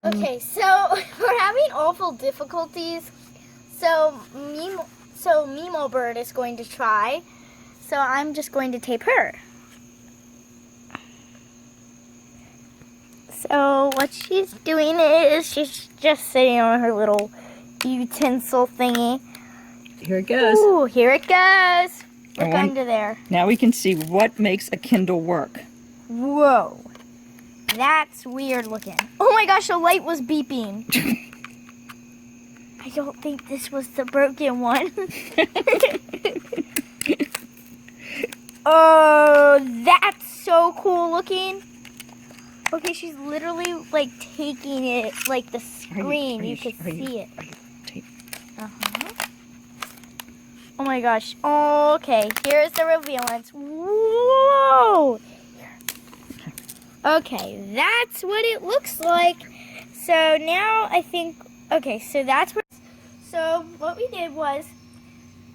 Okay, so we're having awful difficulties. So Mimo Bird is going to try. So I'm just going to tape her. So what she's doing is she's just sitting on her little utensil thingy. Here it goes. Ooh, here it goes. Look under there. Now we can see what makes a Kindle work. Whoa. That's weird looking. Oh my gosh, the light was beeping. I don't think this was the broken one. Oh, that's so cool looking. Okay, she's literally like taking it like the screen. You can see it. Oh my gosh. Okay, here's the revealance. Whoa! Okay, that's what it looks like. So now I think, okay, so that's what, so what we did was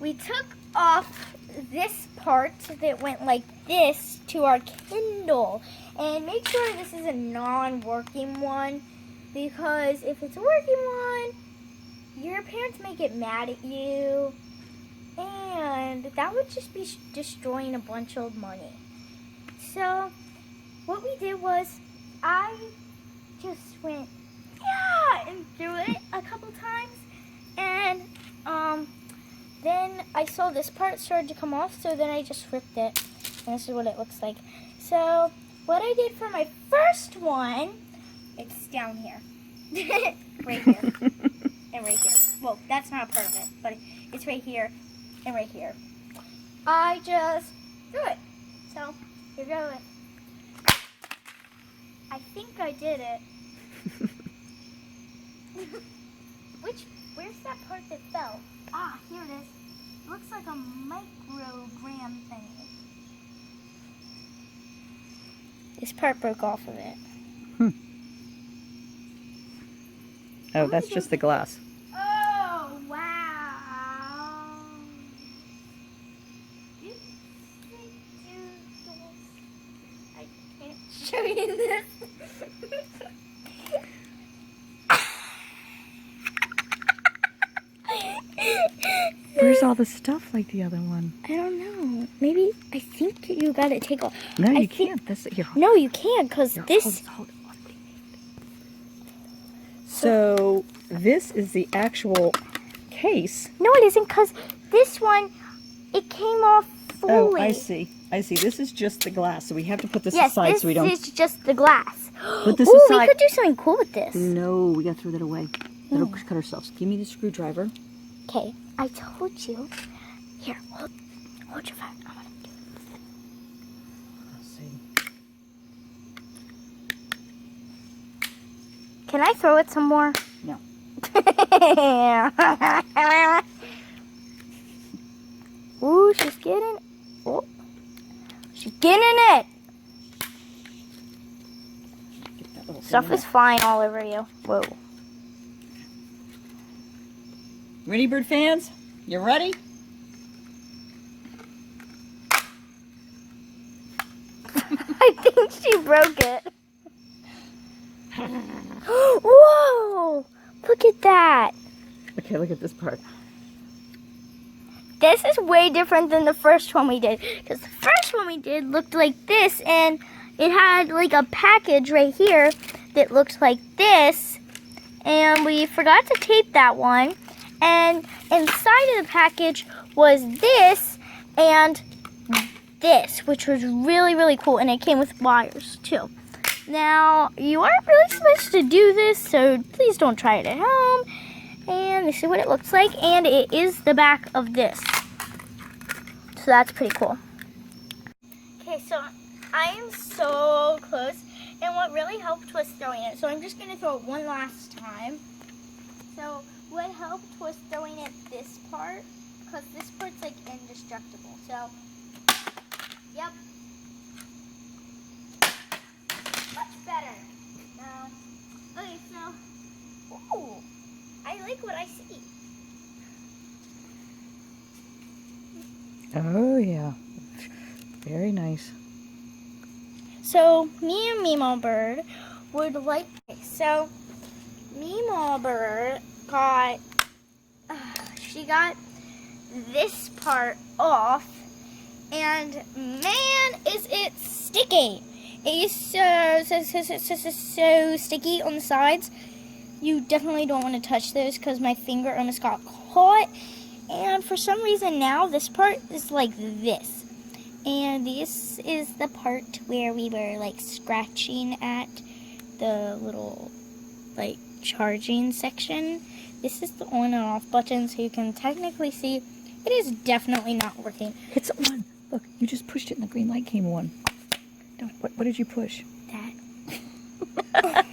we took off this part that went like this to our Kindle. And make sure this is a non-working one, because if it's a working one, your parents may get mad at you. And that would just be destroying a bunch of money. So what we did was I just went, yeah, and threw it a couple times. And then I saw this part started to come off, so then I just ripped it. And this is what it looks like. So what I did for my first one, it's down here. Right here. And right here. Well, that's not a part of it, but it's right here and right here. I just threw it. So, here goes. I think I did it. Where's that part that fell? Ah, here it is. It looks like a microgram thing. This part broke off of it. Oh, that's just the glass. Oh, wow. I can't show you this. Where's all the stuff like the other one? I don't know. Maybe, I think you got to take off. No, you can't. That's here. No, you can't, because this... Hold it. So, this is the actual case. No, it isn't, because this one, it came off fully. Oh, I see. This is just the glass, so we have to put this aside so we don't... Yes, this is just the glass. Put this Ooh, aside. we could do something cool with this. No, we gotta throw that away. That'll cut ourselves. Give me the screwdriver. Okay, I told you. Here, hold your phone. I'm gonna do it. Let's see. Can I throw it some more? No. Ooh, she's getting. Oh, she's getting it. Get that little Stuff is flying all over you. Whoa. Wrenie Bird fans, you ready? I think she broke it. Whoa! Look at that. Okay, look at this part. This is way different than the first one we did. Because the first one we did looked like this, and it had like a package right here that looked like this. And we forgot to tape that one. And inside of the package was this and this, which was really, really cool. And it came with wires, too. Now, you aren't really supposed to do this, so please don't try it at home. And this is what it looks like. And it is the back of this. So that's pretty cool. Okay, so I am so close. And what really helped was throwing it. So I'm just going to throw it one last time. So what helped was throwing it this part, because this part's like indestructible. So, yep. Much better. Okay, so, ooh, I like what I see. Oh, yeah. Very nice. So, me and Mimo Bird would like, so Wrenie Bird got, she got this part off, and man, is it sticky. It is so sticky on the sides. You definitely don't want to touch those because my finger almost got caught. And for some reason now this part is like this. And this is the part where we were like scratching at the little like charging section. This is the on and off button, so you can technically see it is definitely not working. It's on. Look, you just pushed it and the green light came on. What did you push? That.